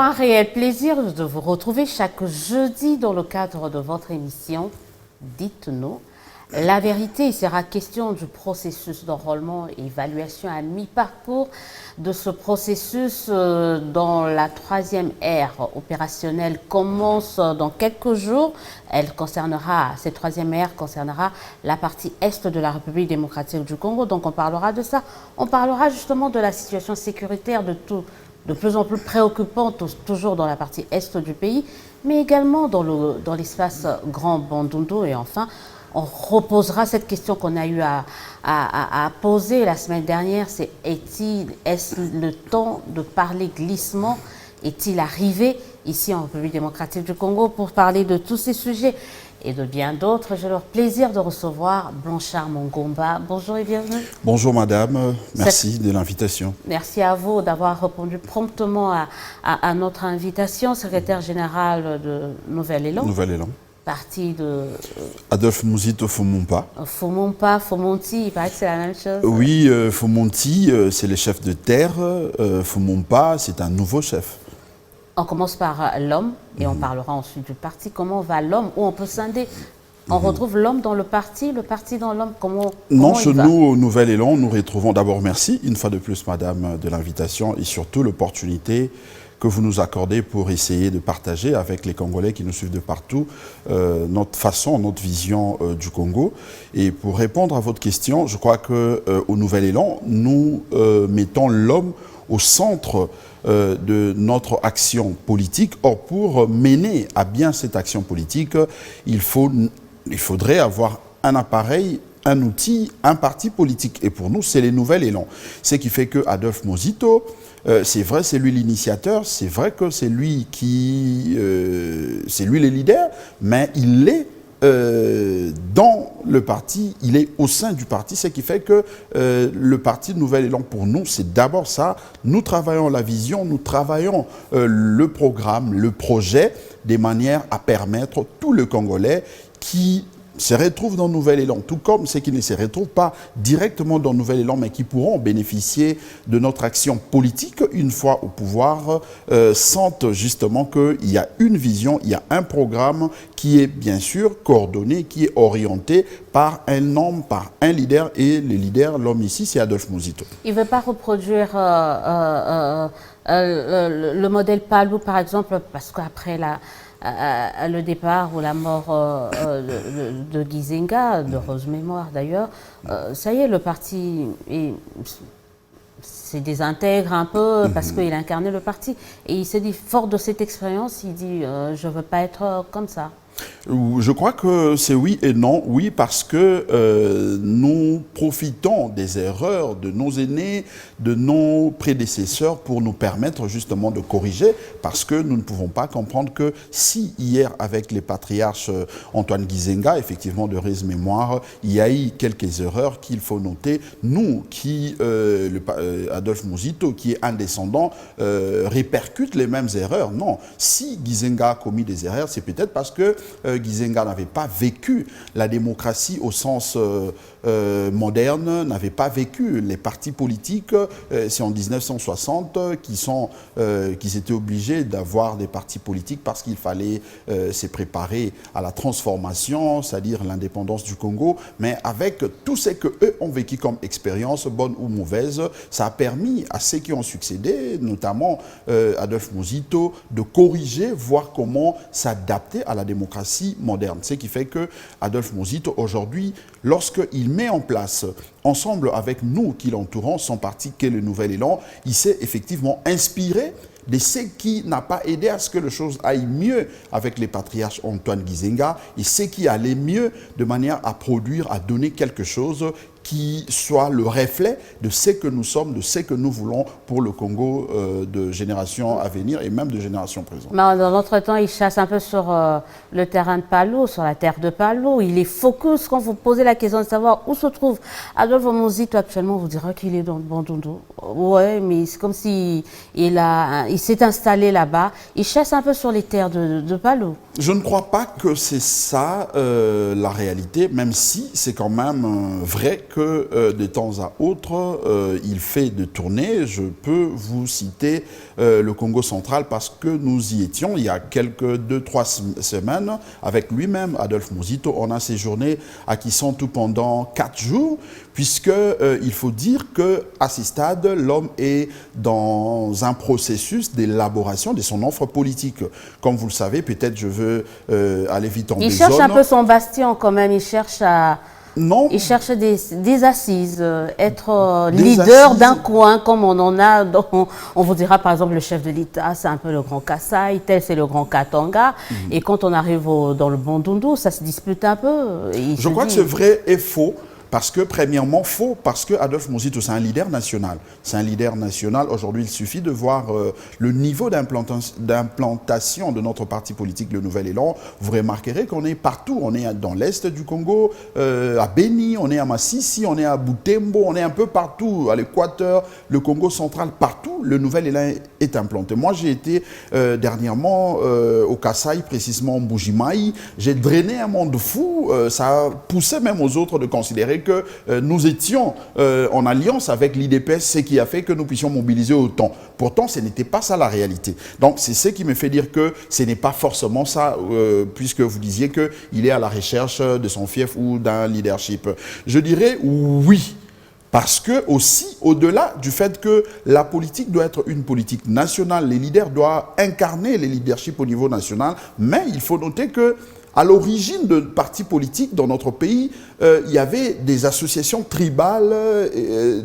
Un réel plaisir de vous retrouver chaque jeudi dans le cadre de votre émission Dites-nous la vérité. Il sera question du processus d'enrôlement et évaluation à mi-parcours de ce processus dont la troisième ère opérationnelle commence dans quelques jours. Cette troisième ère concernera la partie est de la République démocratique du Congo. Donc on parlera de ça. On parlera justement de la situation sécuritaire de plus en plus préoccupante, toujours dans la partie est du pays, mais également dans l'espace Grand Bandundu. Et enfin, on reposera cette question qu'on a eu à poser la semaine dernière, c'est est-ce le temps de parler glissement? Est-il arrivé ici en République démocratique du Congo? Pour parler de tous ces sujets et de bien d'autres, j'ai le plaisir de recevoir Blanchard Mongomba. Bonjour et bienvenue. Bonjour madame, merci de l'invitation. Merci à vous d'avoir répondu promptement à notre invitation, secrétaire général de Nouvel Élan. Nouvel Élan. Parti de... Adolphe Muzito Fomompa. Fomompa, Fomonti, il paraît que c'est la même chose. Oui, Fomonti, c'est le chef de terre. Fomompa, c'est un nouveau chef. On commence par l'homme et on parlera ensuite du parti. Comment va l'homme? Où on peut scinder? On retrouve l'homme dans le parti dans l'homme. Comment non, chez nous, au Nouvel Élan, nous retrouvons d'abord, merci une fois de plus, madame, de l'invitation et surtout l'opportunité que vous nous accordez pour essayer de partager avec les Congolais qui nous suivent de partout notre façon, notre vision du Congo. Et pour répondre à votre question, je crois qu'au Nouvel Élan, nous mettons l'homme au centre de notre action politique. Or, pour mener à bien cette action politique, il faudrait avoir un appareil, un outil, un parti politique. Et pour nous, c'est les Nouvel Élan. Ce qui fait que Adolphe Muzito, c'est vrai, c'est lui l'initiateur, c'est vrai que c'est lui c'est lui le leader, mais il est dans le parti, il est au sein du parti, ce qui fait que le parti Nouvel Élan, pour nous, c'est d'abord ça. Nous travaillons la vision, nous travaillons le programme, le projet, de manière à permettre tous les Congolais qui se retrouvent dans Nouvel Élan, tout comme ceux qui ne se retrouvent pas directement dans Nouvel Élan, mais qui pourront bénéficier de notre action politique une fois au pouvoir, sentent justement qu'il y a une vision, il y a un programme qui est bien sûr coordonné, qui est orienté par un homme, par un leader, et le leader, l'homme ici, c'est Adolphe Muzito. Il ne veut pas reproduire le modèle Palou, par exemple, parce qu'après le départ ou la mort de Gizenga, de Rose Mémoire d'ailleurs, ça y est, le parti se désintègre un peu parce qu'il incarnait le parti. Et il s'est dit, fort de cette expérience, il dit je ne veux pas être comme ça. Je crois que c'est oui et non. Oui, parce que nous profitons des erreurs de nos aînés, de nos prédécesseurs pour nous permettre justement de corriger, parce que nous ne pouvons pas comprendre que si hier, avec les patriarches Antoine Gizenga, effectivement de Rose Mémoire, il y a eu quelques erreurs qu'il faut noter, nous qui, Adolphe Muzito, qui est un descendant, répercute les mêmes erreurs. Non, si Gizenga a commis des erreurs, c'est peut-être parce que Gizenga n'avait pas vécu la démocratie au sens moderne, n'avait pas vécu les partis politiques. C'est en 1960 qu'ils étaient obligés d'avoir des partis politiques parce qu'il fallait se préparer à la transformation, c'est-à-dire l'indépendance du Congo. Mais avec tout ce qu'eux ont vécu comme expérience, bonne ou mauvaise, ça a permis à ceux qui ont succédé, notamment Adolphe Muzito, de corriger, voir comment s'adapter à la démocratie moderne. Ce qui fait que Adolphe Muzito, aujourd'hui, lorsqu'il met en place, ensemble avec nous qui l'entourons, son parti qu'est le Nouvel Élan, il s'est effectivement inspiré de ce qui n'a pas aidé à ce que les choses aillent mieux avec les patriarches Antoine Gizenga, et ce qui allait mieux de manière à produire, à donner quelque chose qui soit le reflet de ce que nous sommes, de ce que nous voulons pour le Congo de génération à venir et même de génération présente. Dans l'entretemps, il chasse un peu sur le terrain de Palou, sur la terre de Palou. Il est focus. Quand vous posez la question de savoir où se trouve Adolphe Muzito actuellement, vous direz qu'il est dans le Bandundu. Ouais, mais c'est comme s'il s'est installé là-bas. Il chasse un peu sur les terres de Palou. Je ne crois pas que c'est ça la réalité, même si c'est quand même vrai que que de temps à autre, il fait de tournées. Je peux vous citer le Congo central parce que nous y étions il y a quelques 2-3 semaines avec lui-même, Adolphe Muzito. On a séjourné à Kisantu pendant 4 jours, puisque il faut dire qu'à ce stade, l'homme est dans un processus d'élaboration de son offre politique. Comme vous le savez, peut-être je veux aller vite en besogne. Il cherche un peu son bastion quand même, il cherche à... Non. Il cherche des assises, être leader d'un coin comme on en a. On vous dira par exemple le chef de l'État, c'est un peu le grand Kassai, tel c'est le grand Katanga. Et quand on arrive dans le Bandundu, ça se dispute un peu. Je crois que c'est vrai et faux. Parce que, premièrement, faux, parce que Adolphe Muzito, c'est un leader national. C'est un leader national. Aujourd'hui, il suffit de voir le niveau d'implantation de notre parti politique, le Nouvel Élan. Vous remarquerez qu'on est partout. On est dans l'est du Congo, à Beni, on est à Massissi, on est à Butembo, on est un peu partout, à l'Équateur, le Congo central, partout, le Nouvel Élan est implanté. Moi, j'ai été dernièrement au Kassai, précisément au Mbujimayi. J'ai drainé un monde fou. Ça poussait même aux autres de considérer que nous étions en alliance avec l'IDPS, ce qui a fait que nous puissions mobiliser autant. Pourtant, ce n'était pas ça la réalité. Donc, c'est ce qui me fait dire que ce n'est pas forcément ça, puisque vous disiez qu'il est à la recherche de son fief ou d'un leadership. Je dirais oui. Parce que aussi, au-delà du fait que la politique doit être une politique nationale, les leaders doivent incarner les leaderships au niveau national, mais il faut noter que à l'origine de partis politiques dans notre pays, il y avait des associations tribales,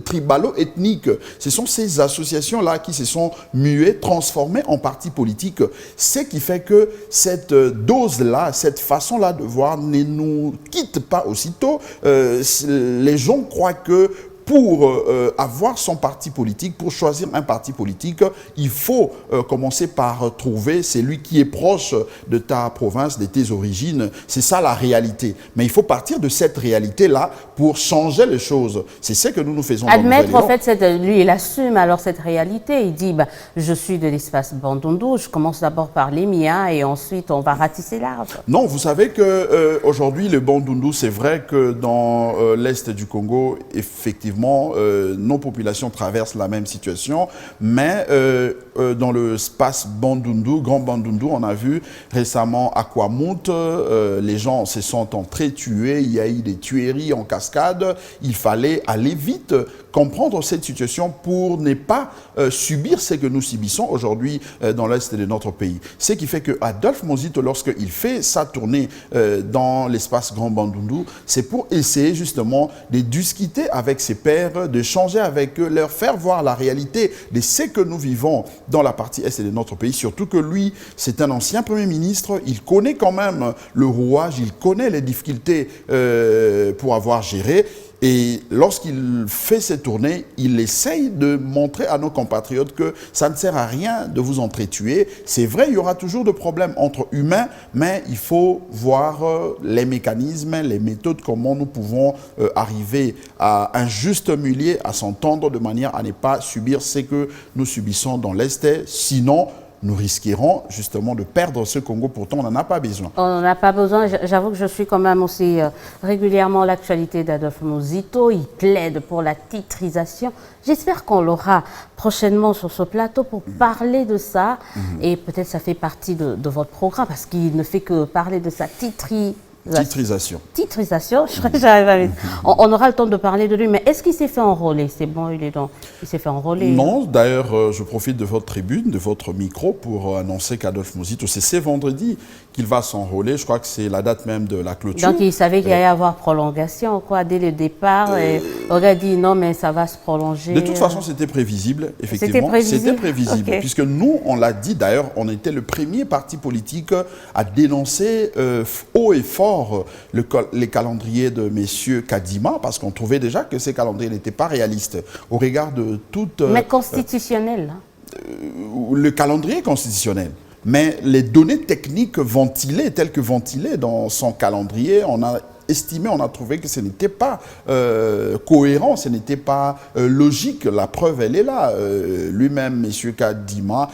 tribalo-ethniques. Ce sont ces associations-là qui se sont muées, transformées en partis politiques. Ce qui fait que cette dose-là, cette façon-là de voir ne nous quitte pas aussitôt. Les gens croient que pour avoir son parti politique, pour choisir un parti politique, il faut commencer par trouver celui qui est proche de ta province, de tes origines. C'est ça la réalité. Mais il faut partir de cette réalité-là pour changer les choses. C'est ce que nous faisons. Admettre, en fait, lui, il assume alors cette réalité. Il dit, je suis de l'espace Bandundu, je commence d'abord par les miens et ensuite on va ratisser l'arbre. Non, vous savez qu'aujourd'hui, le Bandundu, c'est vrai que dans l'est du Congo, effectivement, nos populations traversent la même situation, mais dans le espace Bandundu, Grand Bandundu, on a vu récemment à Kwamouth, les gens se sont entretués, il y a eu des tueries en cascade, il fallait aller vite, comprendre cette situation pour ne pas subir ce que nous subissons aujourd'hui dans l'est de notre pays. Ce qui fait que Adolphe Muzito, lorsqu'il fait sa tournée dans l'espace Grand Bandundu, c'est pour essayer justement de discuter avec ses pairs, de changer avec eux, leur faire voir la réalité de ce que nous vivons dans la partie est de notre pays, surtout que lui, c'est un ancien Premier ministre, il connaît quand même le rouage, il connaît les difficultés pour avoir géré. Et lorsqu'il fait ses tournées, il essaye de montrer à nos compatriotes que ça ne sert à rien de vous entretuer. C'est vrai, il y aura toujours des problèmes entre humains, mais il faut voir les mécanismes, les méthodes, comment nous pouvons arriver à un juste milieu, à s'entendre de manière à ne pas subir ce que nous subissons dans l'Est. Sinon, nous risquerons justement de perdre ce Congo, pourtant on n'en a pas besoin. On n'en a pas besoin. J'avoue que je suis quand même aussi régulièrement l'actualité d'Adolphe Muzito. Il plaide pour la titrisation. J'espère qu'on l'aura prochainement sur ce plateau pour parler de ça. Et peut-être ça fait partie de votre programme parce qu'il ne fait que parler de sa titrisation. Je crois que j'arrive à on aura le temps de parler de lui, mais est-ce qu'il s'est fait enrôler? C'est bon, il s'est fait enrôler? Non, d'ailleurs, je profite de votre tribune, de votre micro pour annoncer qu'Adolphe Muzito, c'est ce vendredi qu'il va s'enrôler. Je crois que c'est la date même de la clôture. Donc il savait qu'il allait y avoir prolongation, quoi, dès le départ. Et on a dit non, mais ça va se prolonger. De toute façon, c'était prévisible, effectivement. C'était prévisible, okay. Puisque nous, on l'a dit, d'ailleurs, on était le premier parti politique à dénoncer haut et fort les calendriers de messieurs Kadima, parce qu'on trouvait déjà que ces calendriers n'étaient pas réalistes au regard de toute... Mais constitutionnel. Le calendrier constitutionnel. Mais les données techniques ventilées, telles que ventilées dans son calendrier, on a estimé, on a trouvé que ce n'était pas cohérent, ce n'était pas logique. La preuve, elle est là. Lui-même, M. Kadima,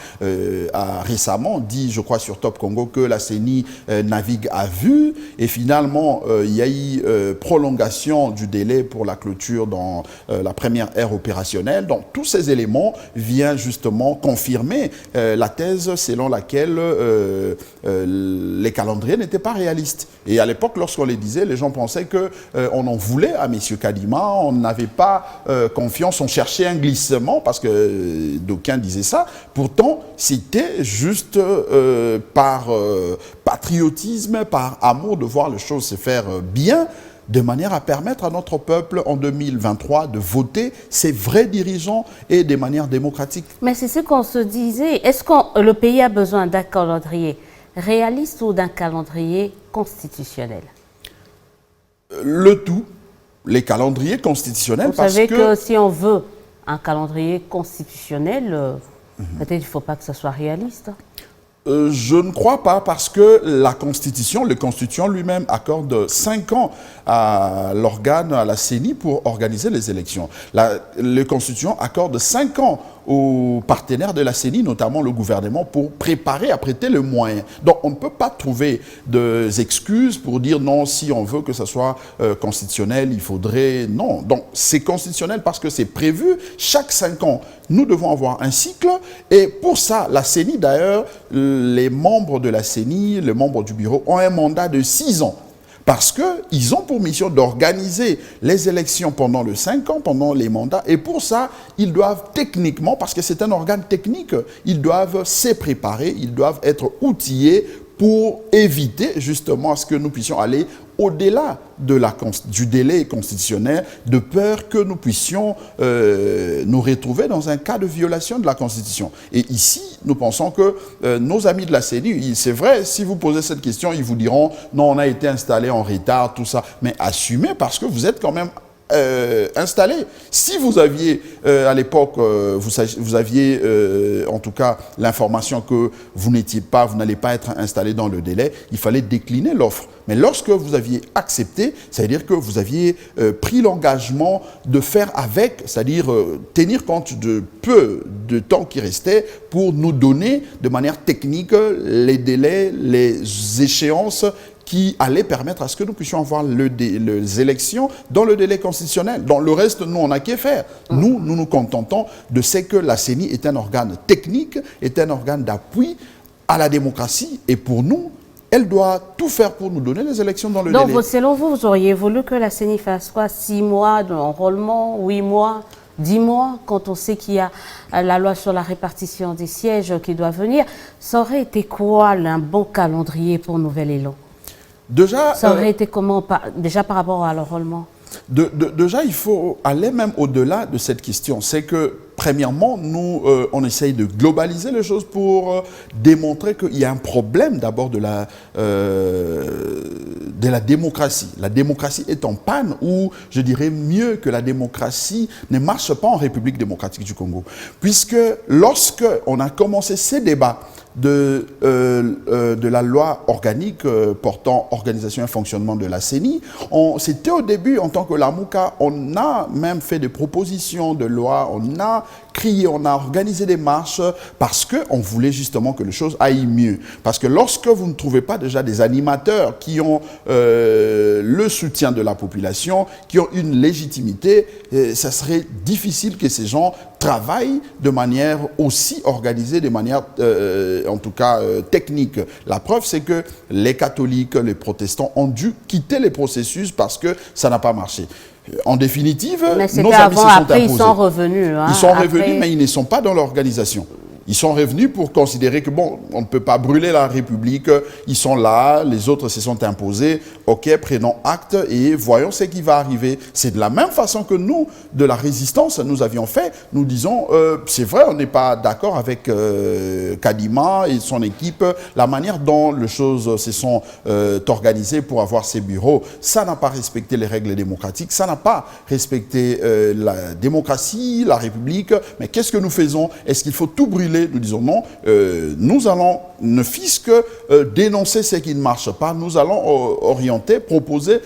a récemment dit, je crois, sur Top Congo, que la CENI navigue à vue. Et finalement, il y a eu prolongation du délai pour la clôture dans la première ère opérationnelle. Donc, tous ces éléments viennent justement confirmer la thèse selon laquelle les calendriers n'étaient pas réalistes. Et à l'époque, lorsqu'on les disait, les gens pensaient qu'on en voulait à M. Kadima, on n'avait pas confiance, on cherchait un glissement, parce que d'aucuns disaient ça. Pourtant, c'était juste par patriotisme, par amour de voir les choses se faire bien, de manière à permettre à notre peuple en 2023 de voter ses vrais dirigeants et de manière démocratique. Mais c'est ce qu'on se disait. Est-ce que le pays a besoin d'un calendrier réaliste ou d'un calendrier constitutionnel? Le tout, les calendriers constitutionnels. Vous savez que si on veut un calendrier constitutionnel, peut-être il ne faut pas que ce soit réaliste. Je ne crois pas, parce que la Constitution, le Constitution lui-même accorde 5 ans à l'organe, à la CENI, pour organiser les élections. Le Constitution accorde 5 ans aux partenaires de la CENI, notamment le gouvernement, pour préparer, apprêter le moyen. Donc on ne peut pas trouver des excuses pour dire non, si on veut que ce soit constitutionnel, il faudrait... Non, donc c'est constitutionnel parce que c'est prévu. Chaque 5 ans, nous devons avoir un cycle, et pour ça, la CENI d'ailleurs, les membres de la CENI, les membres du bureau ont un mandat de 6 ans. Parce qu'ils ont pour mission d'organiser les élections pendant les 5 ans, pendant les mandats. Et pour ça, ils doivent techniquement, parce que c'est un organe technique, ils doivent se préparer, ils doivent être outillés pour éviter justement à ce que nous puissions aller au-delà du délai constitutionnel, de peur que nous puissions nous retrouver dans un cas de violation de la Constitution. Et ici, nous pensons que nos amis de la CENI, c'est vrai, si vous posez cette question, ils vous diront « Non, on a été installé en retard, tout ça ». Mais assumez, parce que vous êtes quand même installé. Si vous aviez, à l'époque, vous aviez en tout cas l'information que vous n'allez pas être installé dans le délai, il fallait décliner l'offre. Mais lorsque vous aviez accepté, c'est-à-dire que vous aviez pris l'engagement de faire avec, c'est-à-dire tenir compte de peu de temps qui restait pour nous donner de manière technique les délais, les échéances qui allait permettre à ce que nous puissions avoir les élections dans le délai constitutionnel. Dans le reste, nous, on n'a qu'à faire. Nous nous contentons de ce que la CENI est un organe technique, est un organe d'appui à la démocratie. Et pour nous, elle doit tout faire pour nous donner les élections dans le délai. Donc, selon vous, vous auriez voulu que la CENI fasse quoi? 6 mois d'enrôlement, 8 mois, 10 mois, quand on sait qu'il y a la loi sur la répartition des sièges qui doit venir. Ça aurait été quoi un bon calendrier pour Nouvel Élan? Déjà, ça aurait été comment, déjà par rapport à l'enrôlement? Déjà, il faut aller même au-delà de cette question. C'est que, premièrement, nous, on essaye de globaliser les choses pour démontrer qu'il y a un problème d'abord de la démocratie. La démocratie est en panne, ou je dirais mieux que la démocratie ne marche pas en République démocratique du Congo. Puisque lorsque on a commencé ces débats de la loi organique portant organisation et fonctionnement de la CENI, c'était au début, en tant que Lamuka, on a même fait des propositions de loi, on a crié, on a organisé des marches, parce qu'on voulait justement que les choses aillent mieux. Parce que lorsque vous ne trouvez pas déjà des animateurs qui ont le soutien de la population, qui ont une légitimité, ça serait difficile que ces gens travaillent de manière aussi organisée, de manière en tout cas technique. La preuve, c'est que les catholiques, les protestants ont dû quitter les processus parce que ça n'a pas marché. En définitive, nos amis se sont imposés. Ils sont revenus. Ils sont revenus, mais ils ne sont pas dans l'organisation. Ils sont revenus pour considérer que, bon, on ne peut pas brûler la République, ils sont là, les autres se sont imposés, ok, prenons acte et voyons ce qui va arriver. C'est de la même façon que nous, de la résistance, nous avions fait, nous disons, c'est vrai, on n'est pas d'accord avec Kadima et son équipe, la manière dont les choses se sont organisées pour avoir ces bureaux, ça n'a pas respecté les règles démocratiques, ça n'a pas respecté la démocratie, la République, mais qu'est-ce que nous faisons? Est-ce qu'il faut tout brûler? Nous disons non, nous allons, ne fût-ce que dénoncer ce qui ne marche pas, nous allons orienter, proposer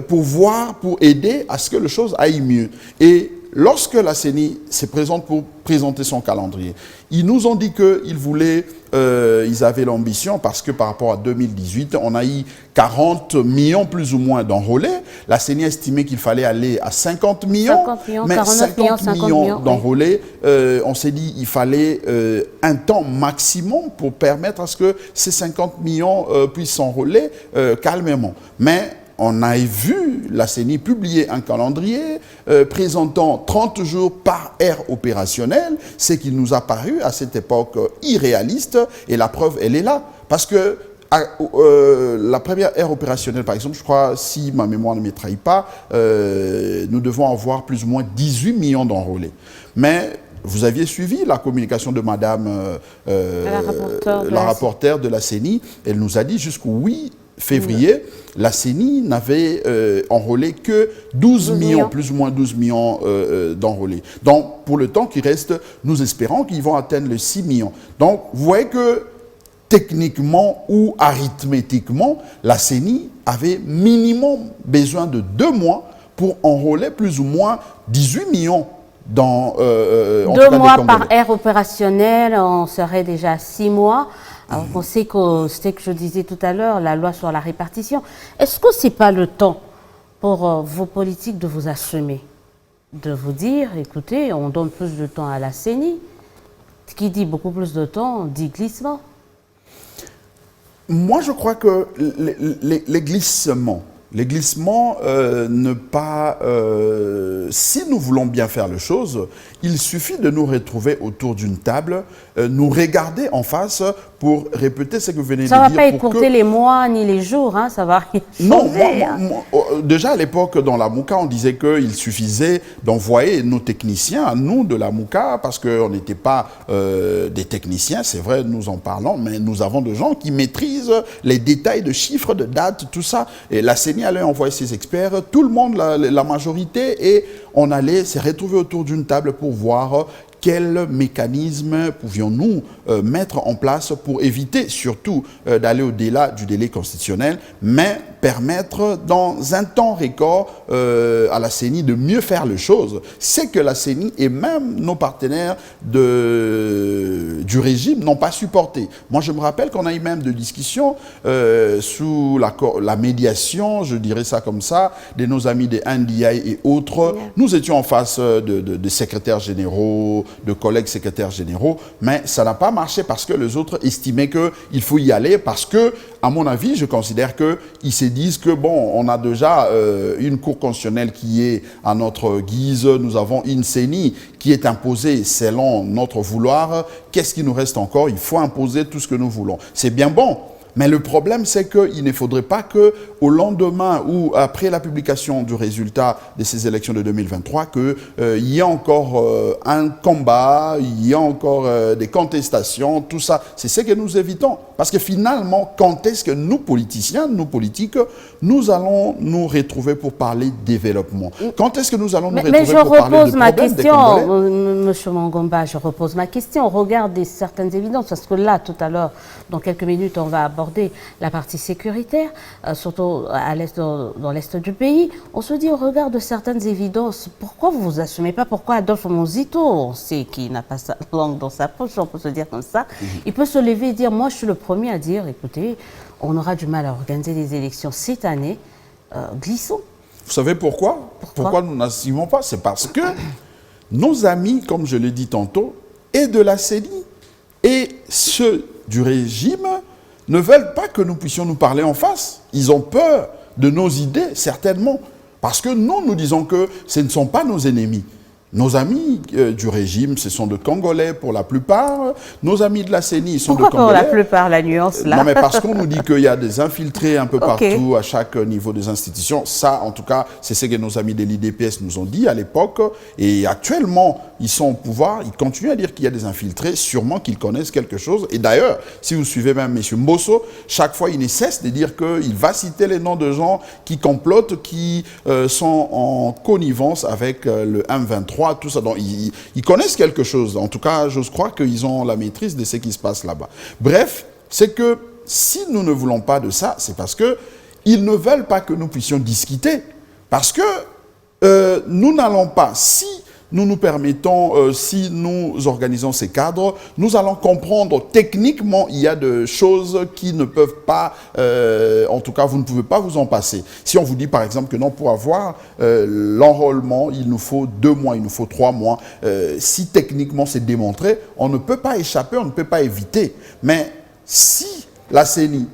pour voir, pour aider à ce que les choses aillent mieux. Et lorsque la CENI se présente pour présenter son calendrier, ils nous ont dit qu'ils voulaient, ils avaient l'ambition, parce que par rapport à 2018, on a eu 40 millions plus ou moins d'enrôlés. La CENI a estimé qu'il fallait aller à 50 millions, 50 millions, mais 49 millions d'enrôlés, on s'est dit qu'il fallait un temps maximum pour permettre à ce que ces 50 millions puissent s'enrôler calmement. Mais on a vu la CENI publier un calendrier présentant 30 jours par ère opérationnelle, ce qui nous a paru à cette époque irréaliste, et la preuve, elle est là. Parce que la première ère opérationnelle, par exemple, je crois, si ma mémoire ne me trahit pas, nous devons avoir plus ou moins 18 millions d'enrôlés. Mais vous aviez suivi la communication de Madame la rapporteure de la CENI, elle nous a dit jusqu'au 8 février, la CENI n'avait enrôlé que 12 millions, plus ou moins 12 millions d'enrôlés. Donc, pour le temps qui reste, nous espérons qu'ils vont atteindre les 6 millions. Donc, vous voyez que techniquement ou arithmétiquement, la CENI avait minimum besoin de 2 mois pour enrôler plus ou moins 18 millions dans 2 mois par ère opérationnelle, on serait déjà à 6 mois. Alors on sait que, c'était que je disais tout à l'heure, la loi sur la répartition. Est-ce que ce n'est pas le temps pour vos politiques de vous assumer, de vous dire, écoutez, on donne plus de temps à la CENI, qui dit beaucoup plus de temps, dit glissement? Moi, je crois que les glissements, ne pas... si nous voulons bien faire les choses, il suffit de nous retrouver autour d'une table, nous regarder en face pour répéter ce que vous venez de dire. Ça ne va pas écourter les mois ni les jours, hein, ça va rien changer. Non, déjà à l'époque, dans la MOUCA, on disait qu'il suffisait d'envoyer nos techniciens à nous de la MOUCA, parce qu'on n'était pas des techniciens, c'est vrai, nous en parlons, mais nous avons des gens qui maîtrisent les détails de chiffres, de dates, tout ça. Et la CENI allait envoyer ses experts, tout le monde, la majorité, et on allait se retrouver autour d'une table pour voir quel mécanisme pouvions-nous mettre en place pour éviter surtout d'aller au-delà du délai constitutionnel, mais permettre dans un temps record à la CENI de mieux faire les choses. C'est que la CENI et même nos partenaires du régime n'ont pas supporté. Moi, je me rappelle qu'on a eu même des discussions sous la médiation, je dirais ça comme ça, de nos amis des NDI et autres. Nous étions en face de secrétaires généraux, de collègues secrétaires généraux, mais ça n'a pas marché parce que les autres estimaient qu'il faut y aller parce que, à mon avis, je considère qu'ils se disent que, bon, on a déjà une cour constitutionnelle qui est à notre guise, nous avons une CENI qui est imposée selon notre vouloir. Qu'est-ce qui nous reste encore? Il faut imposer tout ce que nous voulons. C'est bien bon. Mais le problème, c'est qu'il ne faudrait pas qu'au lendemain ou après la publication du résultat de ces élections de 2023, qu'il y ait encore un combat, il y ait encore des contestations, tout ça. C'est ce que nous évitons. Parce que finalement, quand est-ce que nous, politiciens, nous, politiques, nous allons nous retrouver pour parler développement? Quand est-ce que nous allons nous retrouver pour parler de problèmes des Congolais? Monsieur Mangomba, je repose ma question. Regardez certaines évidences, parce que là, tout à l'heure, dans quelques minutes, on va aborder la partie sécuritaire, surtout à l'est, dans l'est du pays. On se dit, au regard de certaines évidences, pourquoi vous ne vous assumez pas? Pourquoi Adolphe Monzito, on sait qu'il n'a pas sa langue dans sa poche, on peut se dire comme ça, il peut se lever et dire, moi je suis le premier à dire, écoutez, on aura du mal à organiser des élections cette année, glissons. Vous savez pourquoi? Pourquoi nous n'assumons pas? C'est parce que nos amis, comme je l'ai dit tantôt, et de la CENI et ceux du régime ne veulent pas que nous puissions nous parler en face. Ils ont peur de nos idées, certainement. Parce que nous disons que ce ne sont pas nos ennemis. Nos amis du régime, ce sont de Congolais pour la plupart. Nos amis de la CENI sont Pourquoi de Congolais. Pour la plupart, la nuance là? Non, mais parce qu'on nous dit qu'il y a des infiltrés un peu partout, à chaque niveau des institutions. Ça, en tout cas, c'est ce que nos amis de l'IDPS nous ont dit à l'époque. Et actuellement, ils sont au pouvoir. Ils continuent à dire qu'il y a des infiltrés. Sûrement qu'ils connaissent quelque chose. Et d'ailleurs, si vous suivez même M. Mbosso, chaque fois, il ne cesse de dire qu'il va citer les noms de gens qui complotent, qui sont en connivence avec le M23. Tout ça. Donc, ils connaissent quelque chose. En tout cas, j'ose croire qu'ils ont la maîtrise de ce qui se passe là-bas. Bref, c'est que si nous ne voulons pas de ça, c'est parce que ils ne veulent pas que nous puissions discuter parce que nous n'allons pas, si nous nous permettons, si nous organisons ces cadres, nous allons comprendre techniquement, il y a des choses qui ne peuvent pas, en tout cas, vous ne pouvez pas vous en passer. Si on vous dit par exemple que non, pour avoir l'enrôlement, il nous faut 2 mois, il nous faut 3 mois, si techniquement c'est démontré, on ne peut pas échapper, on ne peut pas éviter. Mais si la CENI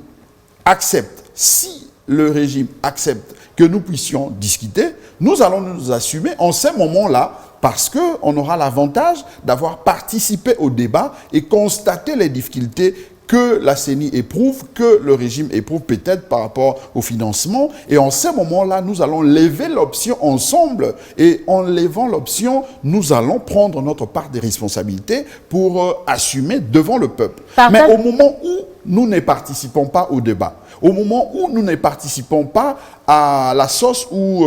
accepte, si le régime accepte que nous puissions discuter, nous allons nous assumer en ces moments-là parce qu'on aura l'avantage d'avoir participé au débat et constaté les difficultés que la CENI éprouve, que le régime éprouve peut-être par rapport au financement. Et en ces moments-là, nous allons lever l'option ensemble. Et en levant l'option, nous allons prendre notre part des responsabilités pour assumer devant le peuple. Mais au moment où nous ne participons pas au débat, au moment où nous ne participons pas à la sauce où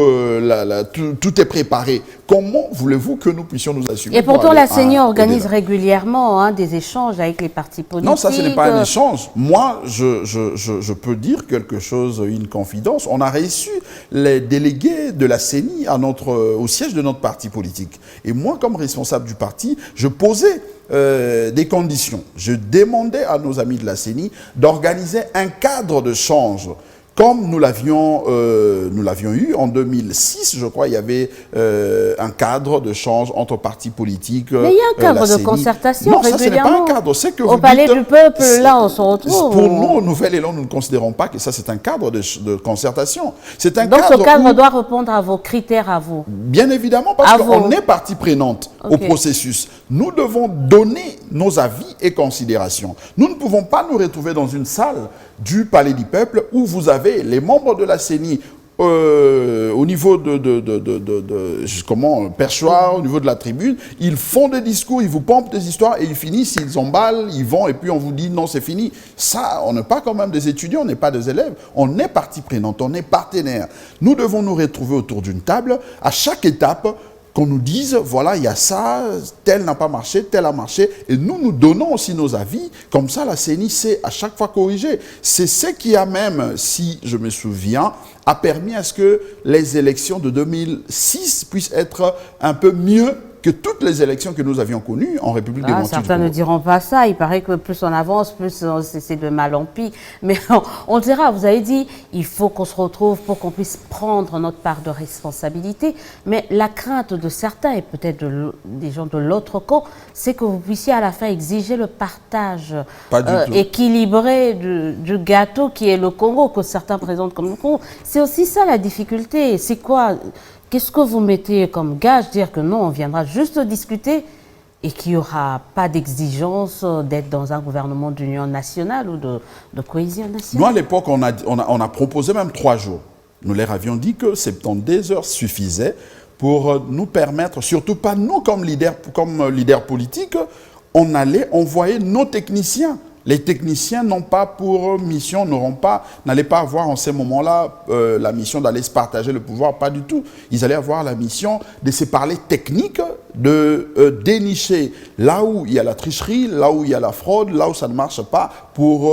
tout est préparé, comment voulez-vous que nous puissions nous assumer? Et pourtant, la CENI organise régulièrement des échanges avec les partis politiques. Non, ça, ce n'est pas un échange. Moi, je peux dire quelque chose, une confidence. On a reçu les délégués de la CENI au siège de notre parti politique. Et moi, comme responsable du parti, je posais des conditions. Je demandais à nos amis de la CENI d'organiser un cadre de change. Comme nous l'avions eu en 2006, je crois, il y avait un cadre de change entre partis politiques. Mais il y a un cadre de concertation non, régulièrement. Ça, ce n'est pas un cadre. C'est que au Palais du Peuple, là, on se retrouve. Pour nous, au Nouvel Élan, nous ne considérons pas que ça, c'est un cadre de concertation. C'est un Donc, cadre ce cadre doit répondre à vos critères, à vous. Bien évidemment, parce qu'on est partie prenante au processus. Nous devons donner nos avis et considérations. Nous ne pouvons pas nous retrouver dans une salle du Palais du Peuple où vous avez les membres de la CENI au niveau perchoir, au niveau de la tribune, ils font des discours, ils vous pompent des histoires et ils finissent, ils emballent, ils vont et puis on vous dit non, c'est fini. Ça, on n'est pas quand même des étudiants, on n'est pas des élèves, on est partie prenante, on est partenaire. Nous devons nous retrouver autour d'une table à chaque étape, qu'on nous dise, voilà, il y a ça, tel n'a pas marché, tel a marché, et nous donnons aussi nos avis, comme ça la CENI sait à chaque fois corriger. C'est ce qui a même, si je me souviens, a permis à ce que les élections de 2006 puissent être un peu mieux que toutes les élections que nous avions connues en République démocratique du Congo. Certains ne diront pas ça. Il paraît que plus on avance, plus c'est de mal en pis. Mais on dira, vous avez dit, il faut qu'on se retrouve pour qu'on puisse prendre notre part de responsabilité. Mais la crainte de certains, et peut-être des gens de l'autre camp, c'est que vous puissiez à la fin exiger le partage équilibré du gâteau qui est le Congo, que certains présentent comme le Congo. C'est aussi ça la difficulté. C'est quoi ? Qu'est-ce que vous mettez comme gage, dire que non, on viendra juste discuter et qu'il n'y aura pas d'exigence d'être dans un gouvernement d'union nationale ou de cohésion nationale? Nous, à l'époque, on a proposé même 3 jours. Nous leur avions dit que 72 heures suffisaient pour nous permettre, surtout pas nous comme leaders politiques, on allait envoyer nos techniciens. Les techniciens n'ont pas pour mission, n'allaient pas avoir en ces moments-là la mission d'aller se partager le pouvoir, pas du tout. Ils allaient avoir la mission de se parler technique, de dénicher là où il y a la tricherie, là où il y a la fraude, là où ça ne marche pas, pour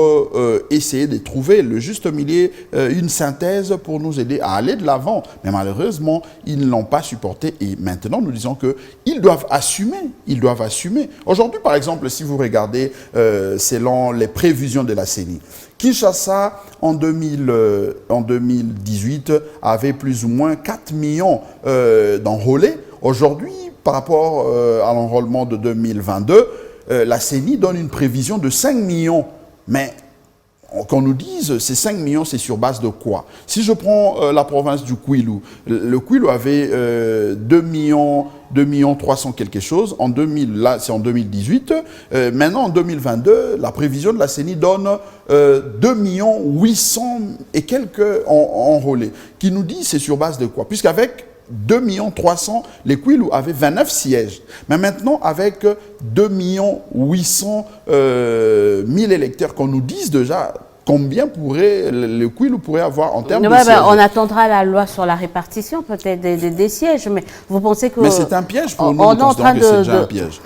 essayer de trouver le juste milieu, une synthèse pour nous aider à aller de l'avant. Mais malheureusement, ils ne l'ont pas supporté et maintenant nous disons qu'ils doivent assumer. Ils doivent assumer. Aujourd'hui, par exemple, si vous regardez selon les prévisions de la CENI, Kinshasa, en 2018, avait plus ou moins 4 millions d'enrôlés. Aujourd'hui, par rapport à l'enrôlement de 2022, la CENI donne une prévision de 5 millions. Mais qu'on nous dise, ces 5 millions, c'est sur base de quoi? Si je prends la province du Kwilu, le Kwilu avait 2 millions 300 quelque chose. Là, c'est en 2018. Maintenant, en 2022, la prévision de la CENI donne 2 millions 800 et quelques enrôlés. Qui nous dit, c'est sur base de quoi? Puisqu'avec 2 millions 300, les Kwilu avaient 29 sièges. Mais maintenant, avec 2 millions 800 000 électeurs, qu'on nous dise déjà combien le Kwilu pourrait avoir en termes de sièges. On attendra la loi sur la répartition peut-être des sièges, mais vous pensez que... Mais c'est un piège pour nous, nous considérons que c'est déjà un piège.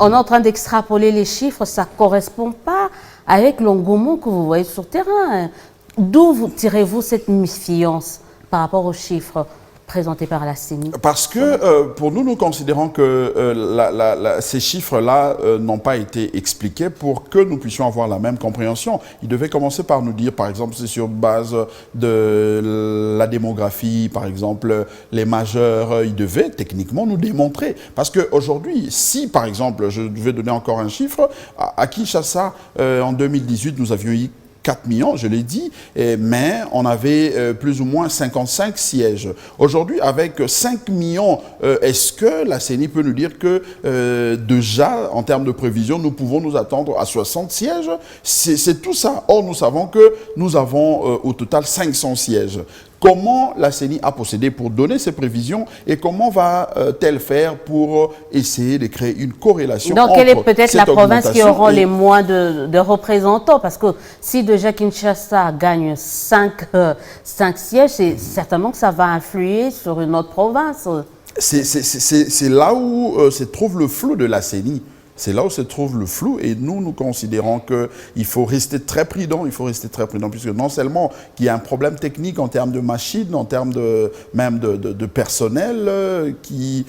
On est en train d'extrapoler les chiffres, ça ne correspond pas avec l'engouement que vous voyez sur le terrain. D'où tirez-vous cette méfiance par rapport aux chiffres présentés par la CENI? Parce que pour nous, nous considérons que ces chiffres-là n'ont pas été expliqués pour que nous puissions avoir la même compréhension. Ils devaient commencer par nous dire, par exemple, c'est sur base de la démographie, par exemple, les majeurs, ils devaient techniquement nous démontrer. Parce qu'aujourd'hui, si, par exemple, je vais donner encore un chiffre, à Kinshasa, en 2018, nous avions eu 4 millions, je l'ai dit, mais on avait plus ou moins 55 sièges. Aujourd'hui, avec 5 millions, est-ce que la CENI peut nous dire que déjà, en termes de prévision, nous pouvons nous attendre à 60 sièges? C'est tout ça. Or, nous savons que nous avons au total 500 sièges. Comment la CENI a procédé pour donner ces prévisions et comment va-t-elle faire pour essayer de créer une corrélation donc, entre quelle est peut-être la province qui aura et... les moins de représentants? Parce que si déjà Kinshasa gagne 5 sièges, c'est certainement que ça va influer sur une autre province. C'est là où se trouve le flou de la CENI. C'est là où se trouve le flou et nous considérons qu'il faut rester très prudent, puisque non seulement qu'il y a un problème technique en termes de machines, en termes même de personnel qui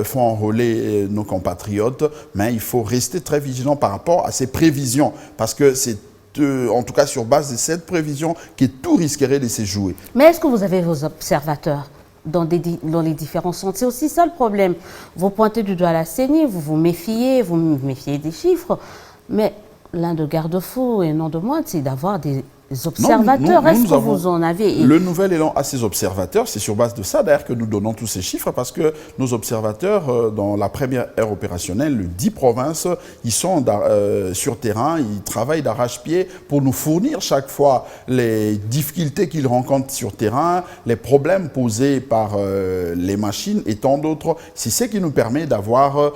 font enrôler nos compatriotes, mais il faut rester très vigilant par rapport à ces prévisions, parce que c'est en tout cas sur base de cette prévision que tout risquerait de se jouer. Mais est-ce que vous avez vos observateurs dans les différents centres? C'est aussi ça le problème. Vous pointez du doigt à la CENI, vous vous méfiez des chiffres, mais l'un de garde-fous et non de moins, c'est d'avoir des observateurs. Est-ce que vous en avez? Le nouvel élan à ces observateurs, c'est sur base de ça d'ailleurs que nous donnons tous ces chiffres, parce que nos observateurs, dans la première ère opérationnelle, les 10 provinces, ils sont sur terrain, ils travaillent d'arrache-pied pour nous fournir chaque fois les difficultés qu'ils rencontrent sur terrain, les problèmes posés par les machines et tant d'autres. C'est ce qui nous permet d'avoir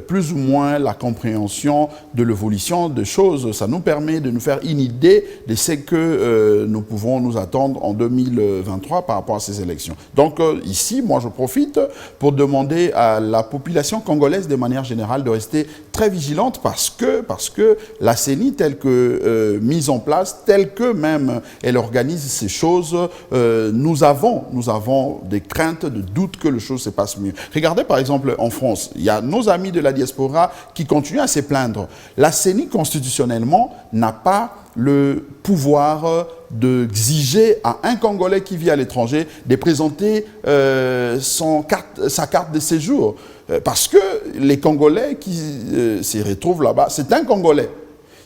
plus ou moins la compréhension de l'évolution des choses. Ça nous permet de nous faire une idée de ce que nous pouvons nous attendre en 2023 par rapport à ces élections. Donc ici, moi je profite pour demander à la population congolaise de manière générale de rester très vigilante parce que la CENI telle que mise en place, telle que même elle organise ces choses, nous avons des craintes, des doutes que les choses se passent mieux. Regardez par exemple en France, il y a nos amis de la diaspora qui continuent à se plaindre. La CENI constitutionnellement n'a pas le pouvoir d'exiger à un Congolais qui vit à l'étranger de présenter sa carte de séjour. Parce que les Congolais qui se retrouvent là-bas, c'est un Congolais.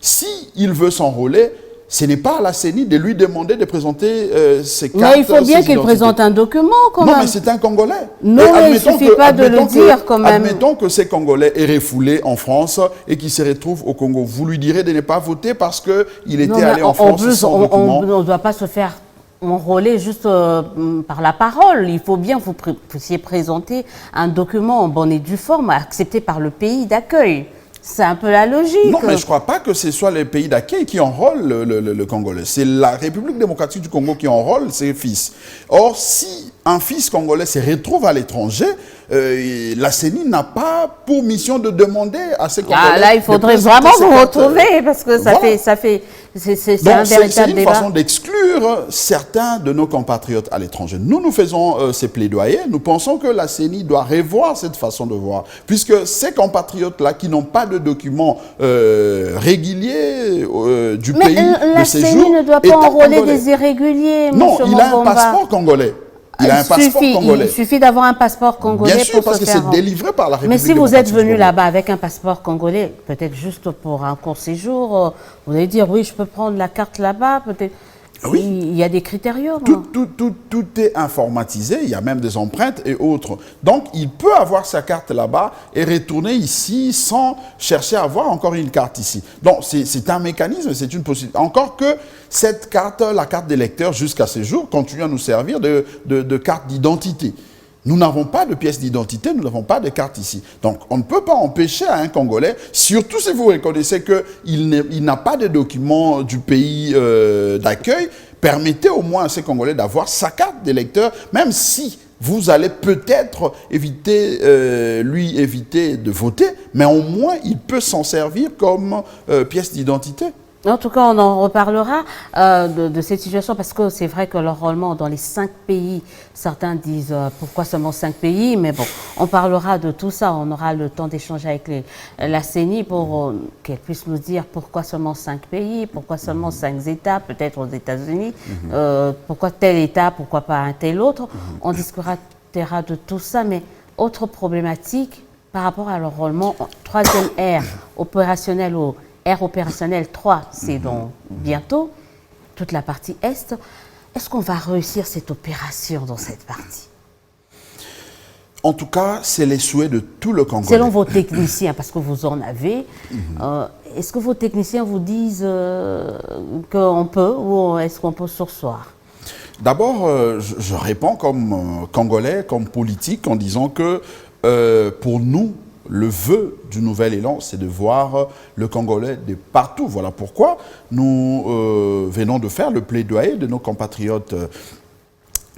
S'il veut s'enrôler, ce n'est pas à la CENI de lui demander de présenter ses cartes. Mais il faut bien qu'il présente un document quand même. Non, mais c'est un Congolais. Non, il ne suffit pas de le dire quand même. Admettons que ces Congolais est refoulé en France et qu'il se retrouve au Congo. Vous lui direz de ne pas voter parce qu'il était allé en France sans document. On ne doit pas se faire enrôler juste par la parole. Il faut bien que vous puissiez présenter un document en bonne et due forme, accepté par le pays d'accueil. C'est un peu la logique. Non, mais je ne crois pas que ce soit les pays d'accueil qui enrôlent le Congolais. C'est la République démocratique du Congo qui enrôle ses fils. Or, si un fils congolais se retrouve à l'étranger, la CENI n'a pas pour mission de demander à ces Congolais... Ah, là, il faudrait vraiment vous retrouver parce que c'est un véritable débat. C'est une façon d'exclure certains de nos compatriotes à l'étranger. Nous faisons ces plaidoyers. Nous pensons que la CENI doit revoir cette façon de voir. Puisque ces compatriotes-là qui n'ont pas de documents réguliers du pays de séjour... Mais la CENI ne doit pas enrôler des irréguliers, non, il a un passeport congolais. Il suffit d'avoir un passeport congolais. Bien sûr, parce que c'est délivré par la République. Mais si vous êtes venu là-bas avec un passeport congolais, peut-être juste pour un court séjour, vous allez dire oui, je peux prendre la carte là-bas, peut-être. Oui. Il y a des critériums. Tout est informatisé, il y a même des empreintes et autres. Donc, il peut avoir sa carte là-bas et retourner ici sans chercher à avoir encore une carte ici. Donc, c'est un mécanisme, c'est une possibilité. Encore que cette carte, la carte d'électeur, jusqu'à ce jour, continue à nous servir de carte d'identité. Nous n'avons pas de pièce d'identité, nous n'avons pas de carte ici. Donc, on ne peut pas empêcher à un Congolais, surtout si vous reconnaissez qu'il n'a pas de document du pays d'accueil, permettez au moins à ces Congolais d'avoir sa carte d'électeur, même si vous allez peut-être lui éviter de voter, mais au moins il peut s'en servir comme pièce d'identité. En tout cas, on en reparlera de cette situation parce que c'est vrai que l'enrôlement dans les 5 pays, certains disent pourquoi seulement 5 pays, mais bon, on parlera de tout ça. On aura le temps d'échanger avec la CENI pour qu'elle puisse nous dire pourquoi seulement 5 pays, pourquoi seulement 5 États, peut-être aux États-Unis, pourquoi tel État, pourquoi pas un tel autre. On discutera de tout ça, mais autre problématique par rapport à l'enrôlement, troisième ère opérationnelle au Air opérationnel 3, c'est donc bientôt, toute la partie Est. Est-ce qu'on va réussir cette opération dans cette partie? En tout cas, c'est les souhaits de tout le Congolais. Selon vos techniciens, parce que vous en avez, est-ce que vos techniciens vous disent qu'on peut ou est-ce qu'on peut surseoir? D'abord, je réponds comme Congolais, comme politique, en disant que pour nous, le vœu du nouvel élan, c'est de voir le Congolais de partout. Voilà pourquoi nous venons de faire le plaidoyer de nos compatriotes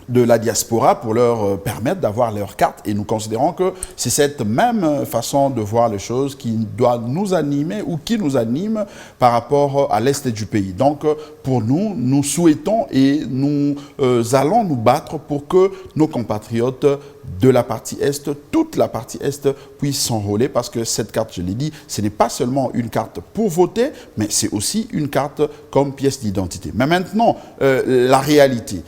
de la diaspora pour leur permettre d'avoir leur carte. Et nous considérons que c'est cette même façon de voir les choses qui doit nous animer ou qui nous anime par rapport à l'Est du pays. Donc, pour nous, nous souhaitons et nous allons nous battre pour que nos compatriotes de la partie Est, toute la partie Est puisse s'enrôler parce que cette carte, je l'ai dit, ce n'est pas seulement une carte pour voter, mais c'est aussi une carte comme pièce d'identité. Mais maintenant, la réalité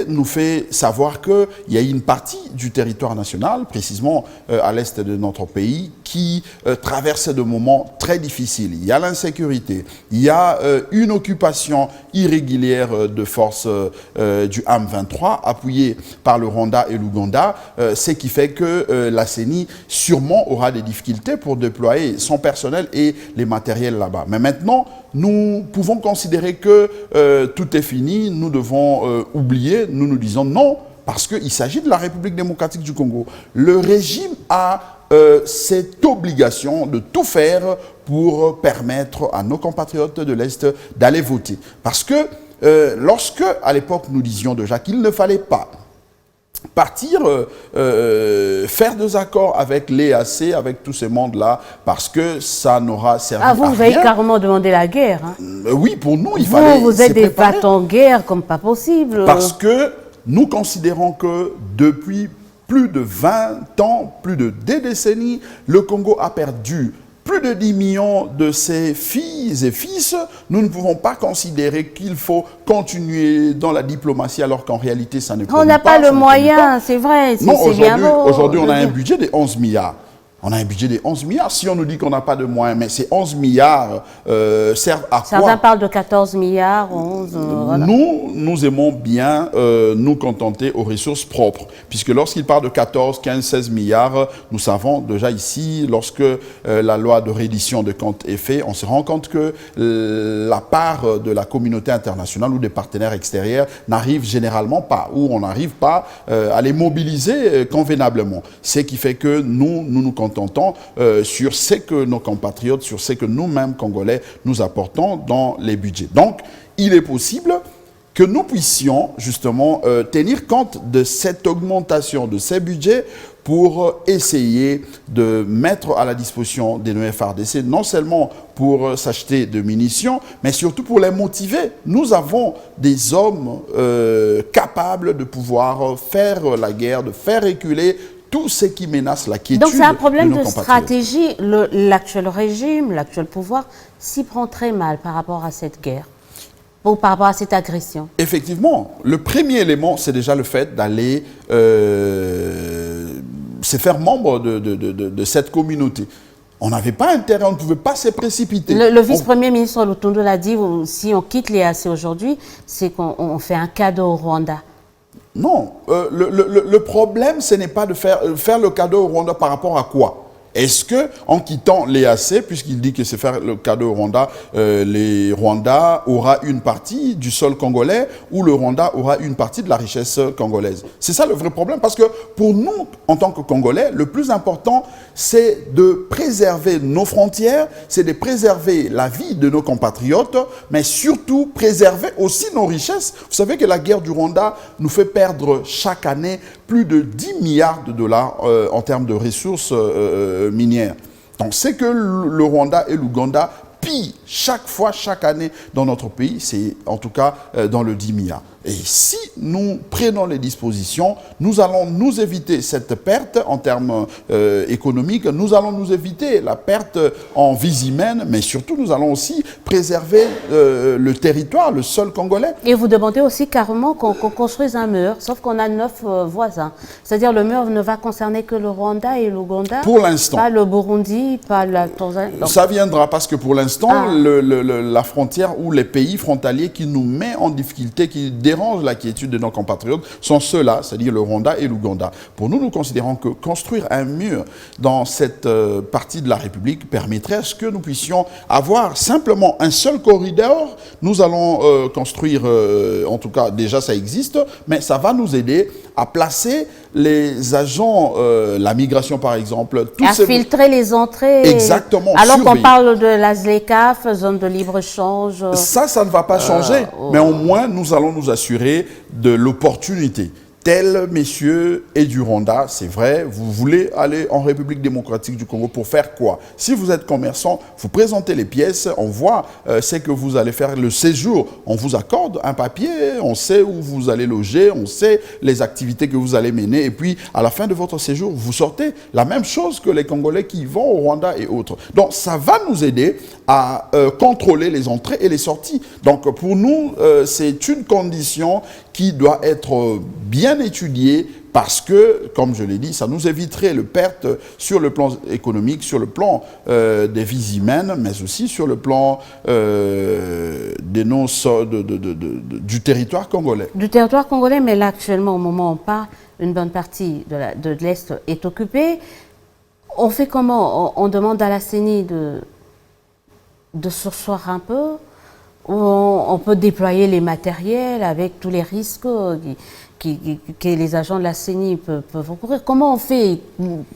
nous fait savoir qu'il y a une partie du territoire national, précisément à l'Est de notre pays, qui traverse de moments très difficiles. Il y a l'insécurité, il y a une occupation irrégulière de forces du M23, appuyée par le Rwanda et l'Ouganda, ce qui fait que la CENI sûrement aura des difficultés pour déployer son personnel et les matériels là-bas. Mais maintenant, nous pouvons considérer que tout est fini, nous devons oublier, nous disons non, parce qu'il s'agit de la République démocratique du Congo. Le régime a cette obligation de tout faire pour permettre à nos compatriotes de l'Est d'aller voter. Parce que lorsque, à l'époque, nous disions déjà qu'il ne fallait pas partir, faire des accords avec l'EAC, avec tous ces mondes-là, parce que ça n'aura servi à rien. Vous avez carrément demandé la guerre. Hein. Oui, pour nous, il fallait Vous êtes des battants en guerre comme pas possible. Parce que nous considérons que depuis plus de 20 ans, plus de 2 décennies, le Congo a perdu plus de 10 millions de ses filles et fils. Nous ne pouvons pas considérer qu'il faut continuer dans la diplomatie alors qu'en réalité, ça ne peut pas. On n'a pas le moyen, c'est vrai. Non, aujourd'hui, on a un budget de 11 milliards. On a un budget de 11 milliards. Si on nous dit qu'on n'a pas de moyens, mais ces 11 milliards servent à quoi? Certains parlent de 14 milliards, 11... voilà. Nous aimons bien nous contenter aux ressources propres. Puisque lorsqu'il parle de 14, 15, 16 milliards, nous savons déjà ici, lorsque la loi de reddition de comptes est faite, on se rend compte que la part de la communauté internationale ou des partenaires extérieurs n'arrive généralement pas, ou on n'arrive pas à les mobiliser convenablement. Ce qui fait que nous contentons sur ce que nos compatriotes, sur ce que nous-mêmes, Congolais, nous apportons dans les budgets. Donc, il est possible que nous puissions justement tenir compte de cette augmentation de ces budgets pour essayer de mettre à la disposition des FARDC, non seulement pour s'acheter de munitions, mais surtout pour les motiver. Nous avons des hommes capables de pouvoir faire la guerre, de faire reculer tout ce qui menace la quiétude. Donc c'est un problème de stratégie. L'actuel régime, l'actuel pouvoir s'y prend très mal par rapport à cette guerre, ou par rapport à cette agression. Effectivement, le premier élément, c'est déjà le fait d'aller se faire membre de cette communauté. On n'avait pas intérêt, on ne pouvait pas se précipiter. Le vice-premier ministre Lutondo l'a dit, si on quitte l'EAC aujourd'hui, c'est qu'on fait un cadeau au Rwanda. Non, le problème, ce n'est pas de faire le cadeau au Rwanda par rapport à quoi? Est-ce qu'en quittant l'EAC, puisqu'il dit que c'est faire le cadeau au Rwanda, le Rwanda aura une partie du sol congolais ou le Rwanda aura une partie de la richesse congolaise? C'est ça le vrai problème, parce que pour nous, en tant que Congolais, le plus important, c'est de préserver nos frontières, c'est de préserver la vie de nos compatriotes, mais surtout préserver aussi nos richesses. Vous savez que la guerre du Rwanda nous fait perdre chaque année plus de 10 milliards de dollars en termes de ressources minières. Donc c'est que le Rwanda et l'Ouganda pillent chaque fois, chaque année dans notre pays, c'est en tout cas dans le 10 milliards. Et si nous prenons les dispositions, nous allons nous éviter cette perte en termes économiques, nous allons nous éviter la perte en vies humaines, mais surtout nous allons aussi préserver le territoire, le sol congolais. Et vous demandez aussi carrément qu'on construise un mur, sauf qu'on a 9 voisins. C'est-à-dire le mur ne va concerner que le Rwanda et l'Ouganda. Pour l'instant. Pas le Burundi, pas la Tanzanie. Donc, ça viendra parce que pour l'instant, la frontière ou les pays frontaliers qui nous mettent en difficulté, qui dérange la quiétude de nos compatriotes sont ceux-là, c'est-à-dire le Rwanda et l'Ouganda. Pour nous, nous considérons que construire un mur dans cette partie de la République permettrait à ce que nous puissions avoir simplement un seul corridor. Nous allons construire, en tout cas déjà ça existe, mais ça va nous aider à placer les agents, la migration par exemple. À filtrer les entrées. Exactement. Alors qu'on parle de la ZLECAf, zone de libre-échange. Ça ne va pas changer, mais au moins nous allons nous assurer de l'opportunité. Tel messieurs et du Rwanda, c'est vrai, vous voulez aller en République démocratique du Congo pour faire quoi? Si vous êtes commerçant, vous présentez les pièces, on voit ce que vous allez faire le séjour, on vous accorde un papier, on sait où vous allez loger, on sait les activités que vous allez mener, et puis à la fin de votre séjour, vous sortez. La même chose que les Congolais qui vont au Rwanda et autres. Donc ça va nous aider à contrôler les entrées et les sorties. Donc pour nous, c'est une condition qui doit être bien étudiée parce que, comme je l'ai dit, ça nous éviterait le perte sur le plan économique, sur le plan des vies humaines, mais aussi sur le plan du territoire congolais. Du territoire congolais, mais là actuellement, au moment où on parle, une bonne partie de l'Est est occupée. On fait comment? On demande à la CENI de surseoir un peu? On peut déployer les matériels avec tous les risques que les agents de la CENI peuvent courir. Comment on fait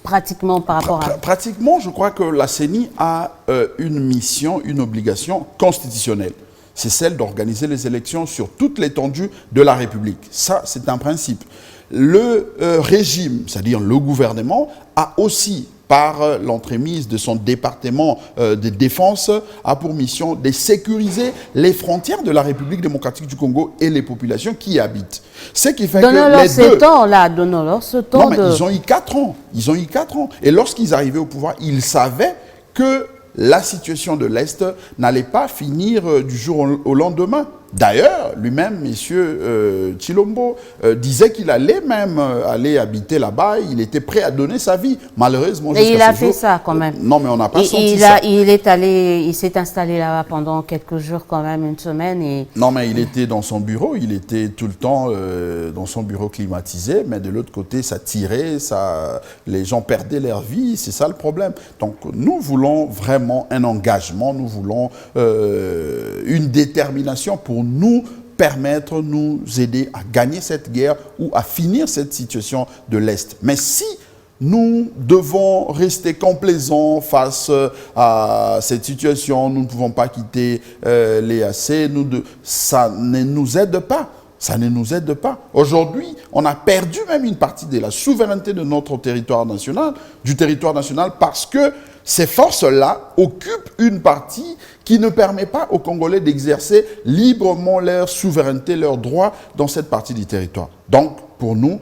pratiquement par rapport à... Pratiquement, je crois que la CENI a une mission, une obligation constitutionnelle. C'est celle d'organiser les élections sur toute l'étendue de la République. Ça, c'est un principe. Le régime, c'est-à-dire le gouvernement, a aussi, par l'entremise de son département de défense, a pour mission de sécuriser les frontières de la République démocratique du Congo et les populations qui y habitent. Ce qui fait donnons-leur ce temps-là, donnons-leur ce temps. Non, mais ils ont eu 4 ans. Ils ont eu 4 ans. Et lorsqu'ils arrivaient au pouvoir, ils savaient que la situation de l'Est n'allait pas finir du jour au lendemain. D'ailleurs, lui-même, M. Tshilombo, disait qu'il allait même aller habiter là-bas. Il était prêt à donner sa vie. Malheureusement, jusqu'à ce jour... Et il a fait ça quand même. Non, mais on n'a pas senti ça. Il s'est installé là-bas pendant quelques jours quand même, une semaine. Et... Non, mais il était dans son bureau. Il était tout le temps dans son bureau climatisé. Mais de l'autre côté, ça tirait. Les gens perdaient leur vie. C'est ça le problème. Donc, nous voulons vraiment un engagement. Nous voulons une détermination pour nous permettre, nous aider à gagner cette guerre ou à finir cette situation de l'Est. Mais si nous devons rester complaisants face à cette situation, nous ne pouvons pas quitter l'EAC, ça ne nous aide pas. Ça ne nous aide pas. Aujourd'hui, on a perdu même une partie de la souveraineté de notre territoire national, du territoire national, parce que ces forces-là occupent une partie qui ne permet pas aux Congolais d'exercer librement leur souveraineté, leurs droits dans cette partie du territoire. Donc, pour nous,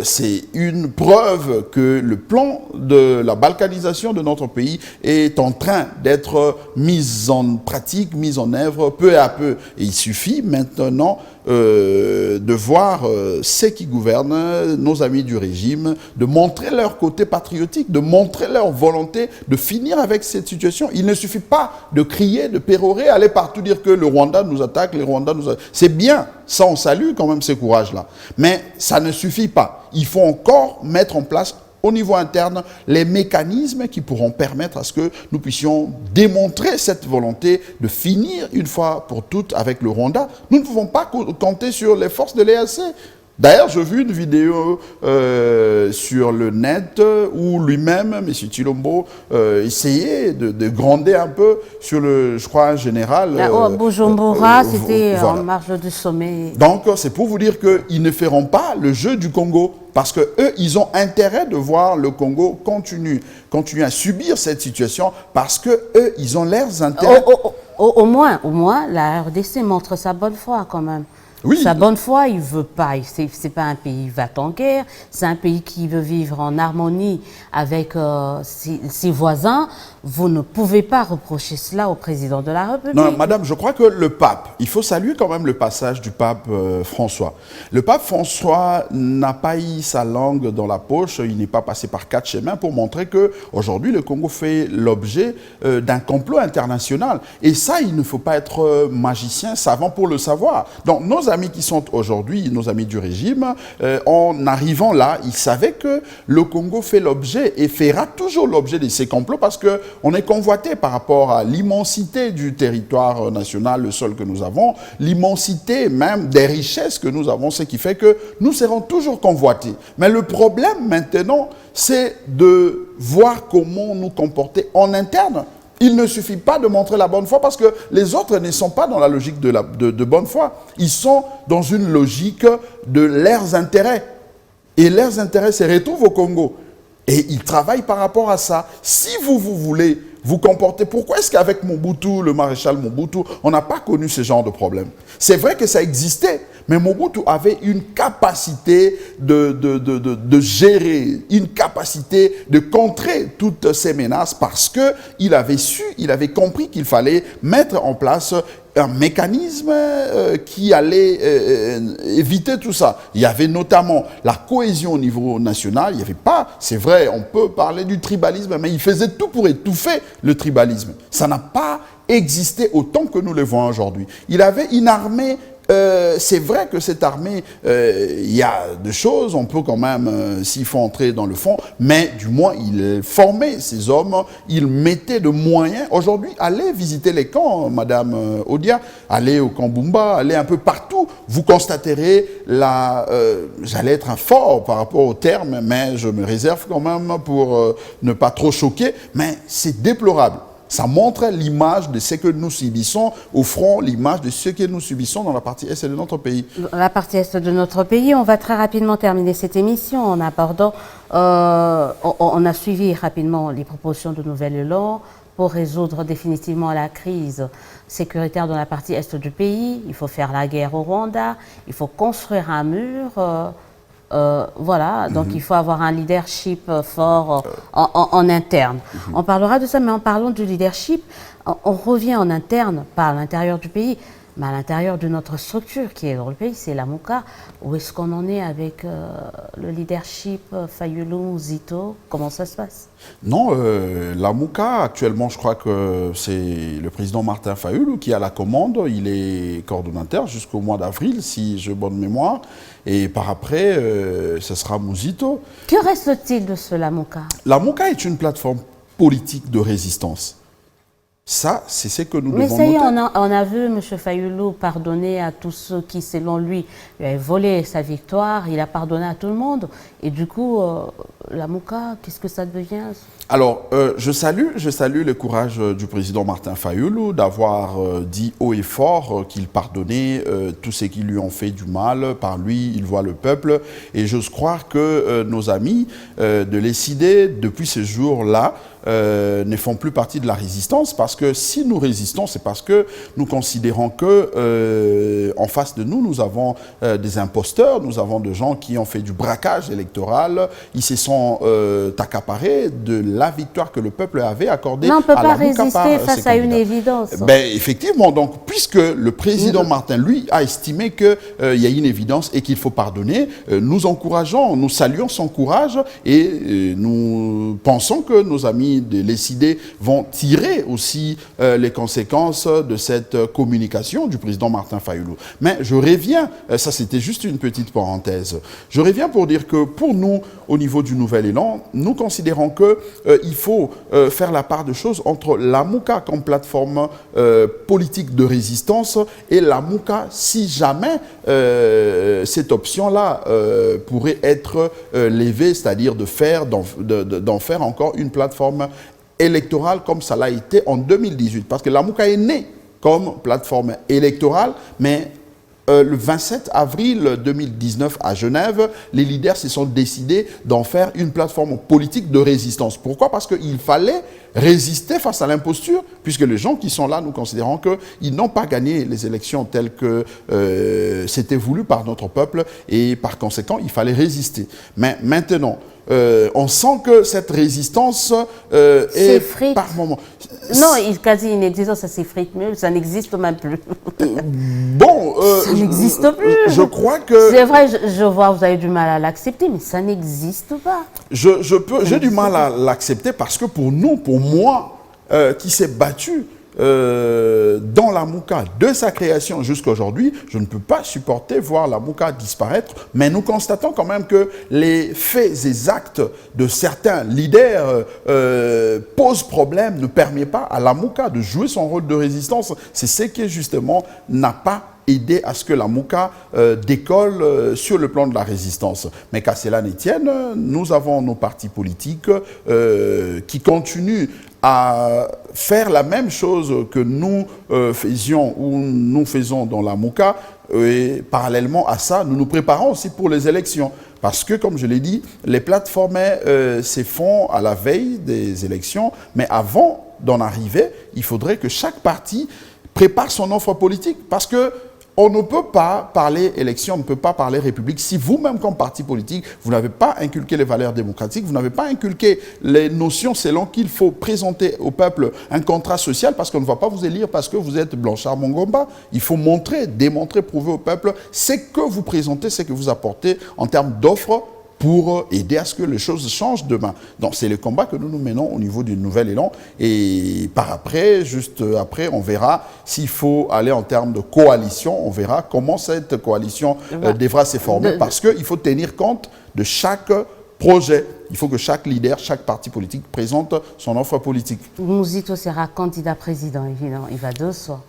c'est une preuve que le plan de la balkanisation de notre pays est en train d'être mis en pratique, mis en œuvre peu à peu. Et il suffit maintenant de voir ceux qui gouvernent, nos amis du régime, de montrer leur côté patriotique, de montrer leur volonté de finir avec cette situation. Il ne suffit pas de crier, de pérorer, aller partout dire que le Rwanda nous attaque, les Rwandais nous attaquent. C'est bien, ça on salue quand même ce courage-là. Mais ça ne suffit pas. Il faut encore mettre en place au niveau interne les mécanismes qui pourront permettre à ce que nous puissions démontrer cette volonté de finir une fois pour toutes avec le Rwanda. Nous ne pouvons pas compter sur les forces de l'EAC. D'ailleurs, j'ai vu une vidéo sur le net où lui-même, M. Tshilombo, essayait de gronder un peu sur le, je crois, un général. Bujumbura, c'était voilà. en marge du sommet. Donc, c'est pour vous dire qu'ils ne feront pas le jeu du Congo. Parce qu'eux, ils ont intérêt de voir le Congo continuer à subir cette situation parce qu'eux, ils ont leurs intérêts. Au moins, la RDC montre sa bonne foi quand même. Oui. Sa bonne foi, il ne veut pas. C'est pas un pays va en guerre. C'est un pays qui veut vivre en harmonie avec ses voisins. Vous ne pouvez pas reprocher cela au président de la République. Non, madame, je crois que le pape, il faut saluer quand même le passage du pape François. Le pape François n'a pas eu sa langue dans la poche, il n'est pas passé par 4 chemins pour montrer qu'aujourd'hui, le Congo fait l'objet d'un complot international. Et ça, il ne faut pas être magicien, savant pour le savoir. Donc, nos amis qui sont aujourd'hui, nos amis du régime, en arrivant là, ils savaient que le Congo fait l'objet et fera toujours l'objet de ces complots parce qu'on est convoité par rapport à l'immensité du territoire national, le sol que nous avons, l'immensité même des richesses que nous avons, ce qui fait que nous serons toujours convoités. Mais le problème maintenant, c'est de voir comment nous comporter en interne. Il ne suffit pas de montrer la bonne foi parce que les autres ne sont pas dans la logique de bonne foi. Ils sont dans une logique de leurs intérêts. Et leurs intérêts se retrouvent au Congo. Et ils travaillent par rapport à ça. Si vous voulez vous comporter, pourquoi est-ce qu'avec Mobutu, le maréchal Mobutu, on n'a pas connu ce genre de problème? C'est vrai que ça existait, mais Mobutu avait une capacité de gérer, une capacité de contrer toutes ces menaces parce qu'il avait il avait compris qu'il fallait mettre en place un mécanisme qui allait éviter tout ça. Il y avait notamment la cohésion au niveau national. Il n'y avait pas, c'est vrai, on peut parler du tribalisme, mais il faisait tout pour étouffer le tribalisme. Ça n'a pas existé autant que nous le voyons aujourd'hui. Il avait une armée. C'est vrai que cette armée, il y a des choses, on peut quand même, s'il faut entrer dans le fond, mais du moins, il formait ces hommes, il mettait de moyens. Aujourd'hui, allez visiter les camps, Madame Odia, allez au camp Bumba, allez un peu partout, vous constaterez, j'allais être un fort par rapport au terme, mais je me réserve quand même pour ne pas trop choquer, mais c'est déplorable. Ça montre l'image de ce que nous subissons au front, l'image de ce que nous subissons dans la partie est de notre pays. La partie est de notre pays, on va très rapidement terminer cette émission en abordant, on a suivi rapidement les propositions de Nouvel-Élan pour résoudre définitivement la crise sécuritaire dans la partie est du pays. Il faut faire la guerre au Rwanda, il faut construire un mur. Voilà, donc il faut avoir un leadership fort en interne. On parlera de ça, mais en parlant du leadership, on revient en interne, pas à l'intérieur du pays, mais à l'intérieur de notre structure qui est dans le pays, c'est la MOCA. Où est-ce qu'on en est avec le leadership Fayulu, Zito? Comment ça se passe? Non, la MOCA, actuellement, je crois que c'est le président Martin Fayulu qui a la commande. Il est coordonnateur jusqu'au mois d'avril, si j'ai bonne mémoire. Et par après, ce sera Mouzito. Que reste-t-il de ce la MOCA? La MOCA est une plateforme politique de résistance. Ça, c'est ce que nous devons noter. Mais ça y est, on a vu M. Fayulu pardonner à tous ceux qui, selon lui, lui avaient volé sa victoire. Il a pardonné à tout le monde. Et du coup, la MOCA, qu'est-ce que ça devient? Alors, je salue le courage du président Martin Fayulu d'avoir dit haut et fort qu'il pardonnait tous ceux qui lui ont fait du mal. Par lui, il voit le peuple. Et j'ose croire que nos amis de l'ECID, depuis ce jour-là, ne font plus partie de la résistance, parce que si nous résistons, c'est parce que nous considérons que en face de nous, nous avons des imposteurs, nous avons des gens qui ont fait du braquage électoral, ils se sont accaparés de la victoire que le peuple avait accordée. Non, on ne peut pas résister face à une évidence. Ben, effectivement, donc, puisque le président Martin, lui, a estimé qu'il y a une évidence et qu'il faut pardonner, nous encourageons, nous saluons son courage et nous pensons que nos amis de l'ECID vont tirer aussi aussi les conséquences de cette communication du président Martin Fayulu. Mais je reviens, ça c'était juste une petite parenthèse, je reviens pour dire que pour nous, au niveau du Nouvel Élan, nous considérons qu'il faut faire la part de choses entre la MOUCA comme plateforme politique de résistance et la MOUCA si jamais cette option-là pourrait être levée, c'est-à-dire d'en faire encore une plateforme électorale comme ça l'a été en 2018. Parce que la MOUCA est née comme plateforme électorale, mais le 27 avril 2019 à Genève, les leaders se sont décidés d'en faire une plateforme politique de résistance. Pourquoi? Parce qu'il fallait résister face à l'imposture, puisque les gens qui sont là, nous considérons qu'ils n'ont pas gagné les élections telles que c'était voulu par notre peuple, et par conséquent, il fallait résister. Mais maintenant, on sent que cette résistance est par moment... Non, il est quasi inexistant, ça s'effrite mieux, ça n'existe même plus. Bon, ça n'existe plus. Je crois que... C'est vrai, je vois, vous avez du mal à l'accepter, mais ça n'existe pas. J'ai du mal à l'accepter parce que pour nous, pour moi, qui s'est battu dans la MOUCA de sa création jusqu'à aujourd'hui, je ne peux pas supporter voir la MOUCA disparaître, mais nous constatons quand même que les faits et actes de certains leaders posent problème, ne permet pas à la MOUCA de jouer son rôle de résistance. C'est ce qui justement n'a pas aider à ce que la MOUCA décolle sur le plan de la résistance. Mais qu'à cela ne tienne, nous avons nos partis politiques qui continuent à faire la même chose que nous faisions ou nous faisons dans la MOUCA. Et parallèlement à ça, nous nous préparons aussi pour les élections. Parce que, comme je l'ai dit, les plateformes se font à la veille des élections. Mais avant d'en arriver, il faudrait que chaque parti prépare son offre politique. Parce que on ne peut pas parler élection, on ne peut pas parler république si vous-même, comme parti politique, vous n'avez pas inculqué les valeurs démocratiques, vous n'avez pas inculqué les notions selon qu'il faut présenter au peuple un contrat social, parce qu'on ne va pas vous élire parce que vous êtes Blanchard Mongomba. Il faut montrer, démontrer, prouver au peuple ce que vous présentez, ce que vous apportez en termes d'offres pour aider à ce que les choses changent demain. Donc c'est le combat que nous menons au niveau du Nouvel Élan. Et par après, juste après, on verra s'il faut aller en termes de coalition, on verra comment cette coalition devra se former, parce qu'il faut tenir compte de chaque projet. Il faut que chaque leader, chaque parti politique présente son offre politique. Mouzito sera candidat président, évidemment. Il va de soi.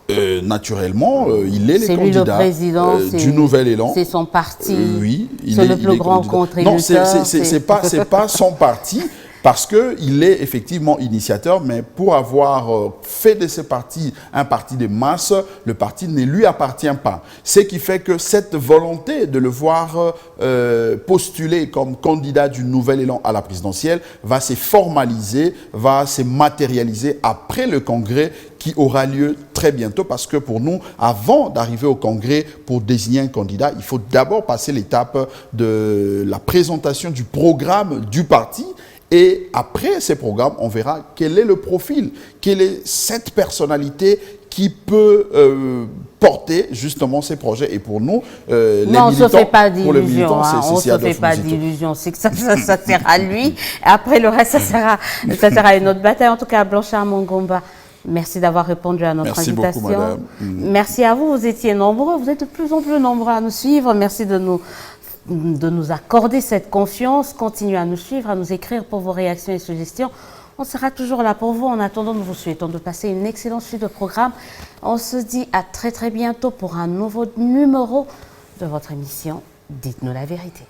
Naturellement, il est le candidat le président, du Nouvel Élan. C'est son parti. Oui, c'est le plus grand contributeur. Non, c'est pas son parti. Parce qu'il est effectivement initiateur, mais pour avoir fait de ce parti un parti de masse, le parti ne lui appartient pas. Ce qui fait que cette volonté de le voir postuler comme candidat du Nouvel Élan à la présidentielle va se formaliser, va se matérialiser après le congrès qui aura lieu très bientôt, parce que pour nous, avant d'arriver au congrès pour désigner un candidat, il faut d'abord passer l'étape de la présentation du programme du parti. Et après ces programmes, on verra quel est le profil, quelle est cette personnalité qui peut porter justement ces projets. Et pour nous, les militants, on ne se fait pas d'illusions. Pour les militants, on ne se fait pas d'illusions. C'est que ça sert à lui. Et après, le reste, ça sert à une autre bataille. En tout cas, Blanchard Mongomba, merci d'avoir répondu à notre invitation. Beaucoup, madame. Merci à vous. Vous étiez nombreux. Vous êtes de plus en plus nombreux à nous suivre. Merci de nous accorder cette confiance. Continuez à nous suivre, à nous écrire pour vos réactions et suggestions. On sera toujours là pour vous. En attendant, nous vous souhaitons de passer une excellente suite de programme. On se dit à très très bientôt pour un nouveau numéro de votre émission Dites-nous la vérité.